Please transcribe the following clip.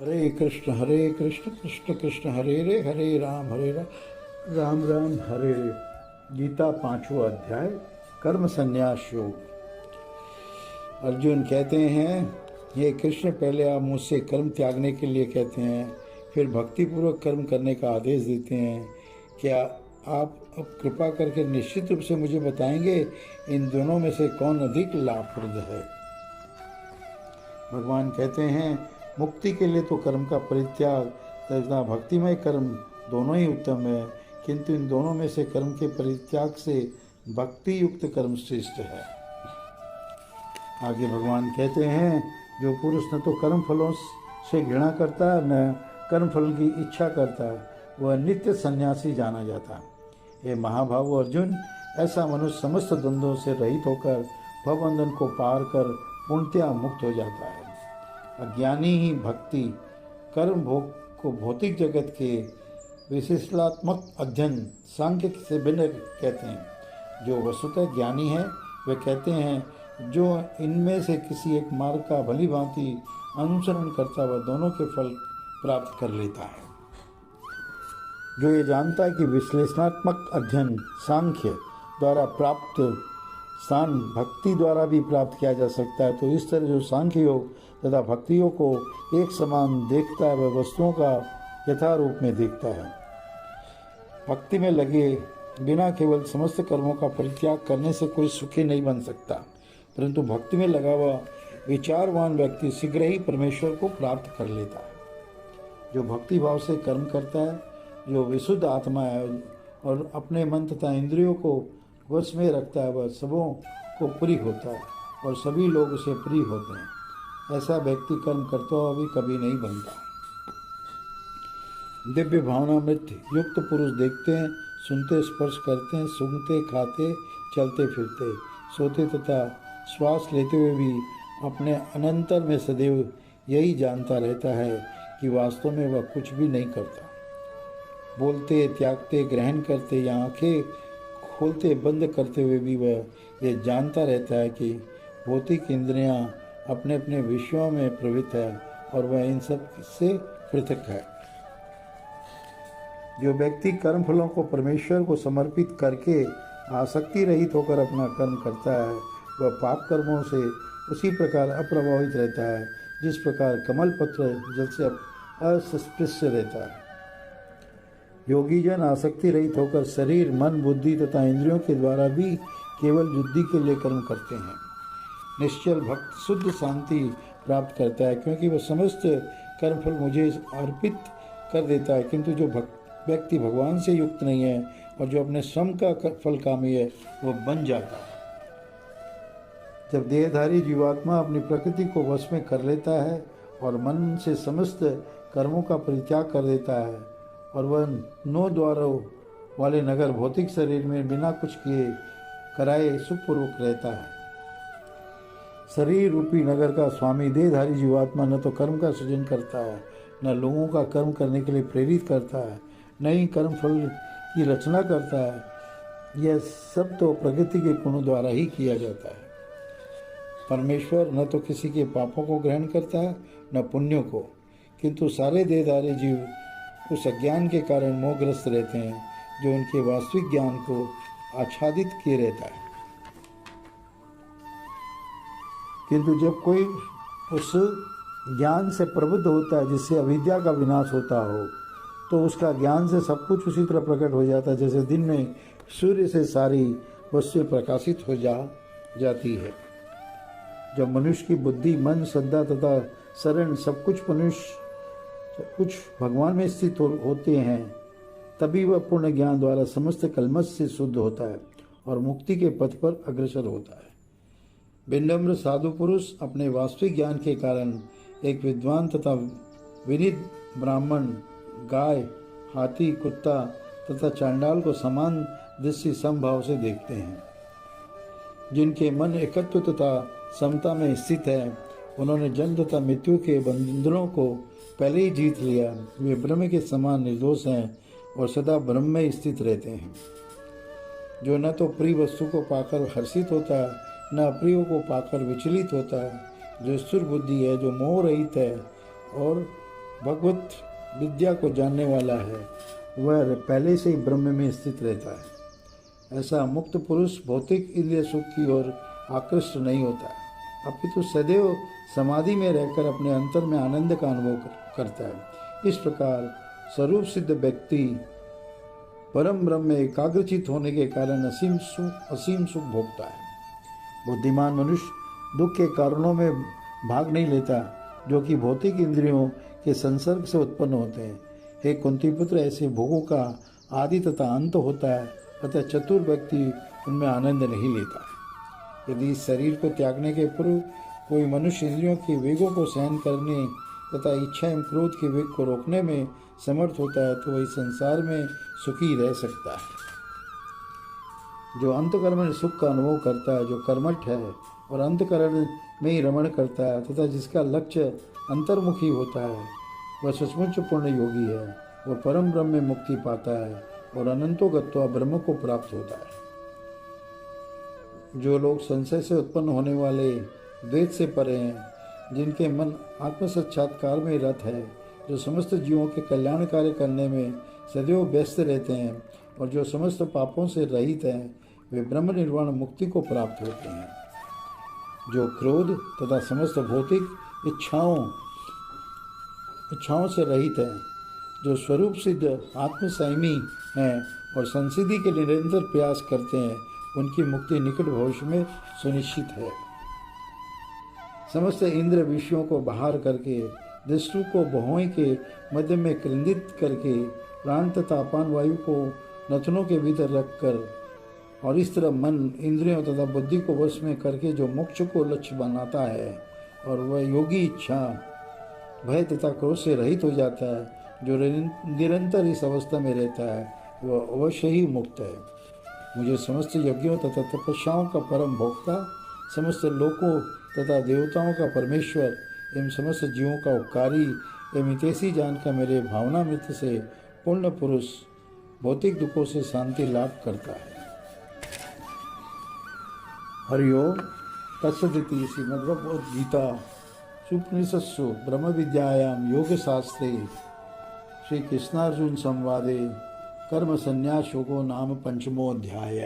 हरे कृष्ण कृष्ण कृष्ण हरे राम राम राम हरे रे। गीता पांचवा अध्याय कर्म संन्यास योग। अर्जुन कहते हैं, ये कृष्ण, पहले आप मुझसे कर्म त्यागने के लिए कहते हैं, फिर भक्तिपूर्वक कर्म करने का आदेश देते हैं। क्या आप अब कृपा करके निश्चित रूप से मुझे बताएंगे इन दोनों में से कौन अधिक लाभप्रद है? भगवान कहते हैं, मुक्ति के लिए तो कर्म का परित्याग तथा भक्तिमय कर्म दोनों ही उत्तम है, किंतु इन दोनों में से कर्म के परित्याग से भक्ति युक्त कर्म श्रेष्ठ है। आगे भगवान कहते हैं, जो पुरुष न तो कर्म फलों से घृणा करता है न कर्म फल की इच्छा करता है, वह नित्य सन्यासी जाना जाता है। ये महाभाव अर्जुन, ऐसा मनुष्य समस्त द्वंद्वों से रहित होकर भवबंधन को पार कर पूर्णतया मुक्त हो जाता है। अज्ञानी ही भक्ति कर्म भोग को भौतिक जगत के विशेषणात्मक अध्ययन सांख्य से भिन्न कहते हैं। जो वस्तुतः ज्ञानी है वे कहते हैं, जो इनमें से किसी एक मार्ग का भली भांति अनुसरण करता वह दोनों के फल प्राप्त कर लेता है। जो ये जानता है कि विश्लेषणात्मक अध्ययन सांख्य द्वारा प्राप्त स्थान भक्ति द्वारा भी प्राप्त किया जा सकता है, तो इस तरह जो सांख्य योग तथा भक्ति योग को एक समान देखता है, वह वस्तुओं का यथारूप में देखता है। भक्ति में लगे बिना केवल समस्त कर्मों का परित्याग करने से कोई सुखी नहीं बन सकता, परंतु भक्ति में लगा हुआ विचारवान व्यक्ति शीघ्र ही परमेश्वर को प्राप्त कर लेता है। जो भक्ति भाव से कर्म करता है, जो विशुद्ध आत्मा है और अपने मन तथा इंद्रियों को वश में रखता है, वह सबों को प्रिय होता है और सभी लोग उसे प्रिय होते हैं। ऐसा व्यक्ति कर्म करता हुआ भी कभी नहीं बनता। दिव्य भावनामृत युक्त पुरुष देखते हैं, सुनते, स्पर्श करते हैं, सूंघते, खाते, चलते फिरते, सोते तथा श्वास लेते हुए भी अपने अनंतर में सदैव यही जानता रहता है कि वास्तव में वह कुछ भी नहीं करता। बोलते, त्यागते, ग्रहण करते या आंखें खोलते बंद करते हुए भी वह यह जानता रहता है कि भौतिक इंद्रियां अपने अपने विषयों में प्रवृत्त है और वह इन सब से पृथक है। जो व्यक्ति कर्म फलों को परमेश्वर को समर्पित करके आसक्ति रहित होकर अपना कर्म करता है, वह पाप कर्मों से उसी प्रकार अप्रभावित रहता है जिस प्रकार कमल पत्र जल से अस्पृश्य रहता है। योगी जन आसक्ति रहित होकर शरीर, मन, बुद्धि तथा इंद्रियों के द्वारा भी केवल युद्धि के लिए कर्म करते हैं। निश्चल भक्त शुद्ध शांति प्राप्त करता है, क्योंकि वह समस्त कर्मफल मुझे अर्पित कर देता है। किंतु जो व्यक्ति भगवान से युक्त नहीं है और जो अपने श्रम का फल कामी है, वह बन जाता है। जब देहधारी जीवात्मा अपनी प्रकृति को वश में कर लेता है और मन से समस्त कर्मों का परित्याग कर देता है और वह 9 द्वारों वाले नगर भौतिक शरीर में बिना कुछ किए कराए सुखपूर्वक रहता है। शरीर रूपी नगर का स्वामी देहधारी जीवात्मा न तो कर्म का सृजन करता है, न लोगों का कर्म करने के लिए प्रेरित करता है, न ही कर्म फल की रचना करता है। यह सब तो प्रकृति के गुणों द्वारा ही किया जाता है। परमेश्वर न तो किसी के पापों को ग्रहण करता है न पुण्यों को, किंतु सारे देहधारी जीव उस अज्ञान के कारण मोहग्रस्त रहते हैं जो उनके वास्तविक ज्ञान को आच्छादित किए रहता है। किंतु जब कोई उस ज्ञान से प्रबुद्ध होता है जिससे अविद्या का विनाश होता हो, तो उसका ज्ञान से सब कुछ उसी तरह प्रकट हो जाता है जैसे दिन में सूर्य से सारी वस्तुएं प्रकाशित हो जाती है। जब मनुष्य की बुद्धि, मन, श्रद्धा तथा शरण सब कुछ भगवान में स्थित होते हैं, तभी वह पूर्ण ज्ञान द्वारा समस्त कलमश से शुद्ध होता है और मुक्ति के पथ पर अग्रसर होता है। विनम्र साधु पुरुष अपने वास्तविक ज्ञान के कारण एक विद्वान तथा विनीत ब्राह्मण, गाय, हाथी, कुत्ता तथा चांडाल को समान दृष्टि समभाव से देखते हैं। जिनके मन एकत्व तथा समता में स्थित है, उन्होंने जन्म तथा मृत्यु के बंधनों को पहले ही जीत लिया। वे ब्रह्म के समान निर्दोष हैं और सदा ब्रह्म में स्थित रहते हैं। जो न तो प्रिय वस्तु को पाकर हर्षित होता है, न अप्रियों को पाकर विचलित होता है, जो स्थिर बुद्धि है, जो मोह रहित है और भगवत विद्या को जानने वाला है वह पहले से ही ब्रह्म में स्थित रहता है। ऐसा मुक्त पुरुष भौतिक इंद्रिय सुख की ओर आकृष्ट नहीं होता, अपितु सदैव समाधि में रहकर अपने अंतर में आनंद का अनुभव करता है। इस प्रकार स्वरूप सिद्ध व्यक्ति परम ब्रह्म में एकाग्रचित होने के कारण असीम सुख भोगता है। बुद्धिमान मनुष्य दुख के कारणों में भाग नहीं लेता जो कि भौतिक इंद्रियों के संसर्ग से उत्पन्न होते हैं। हे कुंती पुत्र, ऐसे भोगों का आदि तथा अंत होता है, अतः चतुर व्यक्ति उनमें आनंद नहीं लेता। यदि इस शरीर को त्यागने के पूर्व कोई मनुष्य इंद्रियों के वेगों को सहन करने तथा इच्छा एवं क्रोध के वेग को रोकने में समर्थ होता है तो वही संसार में सुखी रह सकता है। जो अंतकरण में सुख का अनुभव करता है, जो कर्मठ है और अंतकरण में ही रमण करता है तथा जिसका लक्ष्य अंतर्मुखी होता है, वह सचमुच पूर्ण योगी है। वह परम ब्रह्म में मुक्ति पाता है और अनंतो गत्वा ब्रह्म को प्राप्त होता है। जो लोग संशय से उत्पन्न होने वाले द्वैत से परे हैं, जिनके मन आत्म साक्षात्कार में रत है, जो समस्त जीवों के कल्याण कार्य करने में सदैव व्यस्त रहते हैं और जो समस्त पापों से रहित हैं, वे ब्रह्म निर्वाण मुक्ति को प्राप्त होते हैं। जो क्रोध तथा समस्त भौतिक इच्छाओं से रहित हैं, जो स्वरूप सिद्ध आत्मसंयमी हैं और संसिद्धि के निरंतर प्रयास करते हैं, उनकी मुक्ति निकट भविष्य में सुनिश्चित है। समस्त इंद्र विषयों को बाहर करके, दृष्टि को भौहें के मध्य में केंद्रित करके, प्राण तथा अपान वायु को नथनों के भीतर रखकर और इस तरह मन, इंद्रियों तथा बुद्धि को वश में करके जो मोक्ष को लक्ष्य बनाता है और वह योगी इच्छा, भय तथा क्रोध से रहित हो जाता है, जो निरंतर इस अवस्था में रहता है, वह अवश्य ही मुक्त है। मुझे समस्त यज्ञों तथा तपस्याओं का परम भोक्ता, समस्त लोकों तथा देवताओं का परमेश्वर एवं समस्त जीवों का उपकारी एवं हितैषी जानकर मेरे भावना मित्र से पूर्ण पुरुष भौतिक दुखों से शांति लाभ करता है। हरिओम तत्सदिति। श्रीमद्भगवद्गीता सुपनिषत्सु ब्रह्म विद्यायां योग शास्त्रे श्री कृष्णार्जुन संवादे कर्म संन्यास योगो नाम 5मोऽध्याय।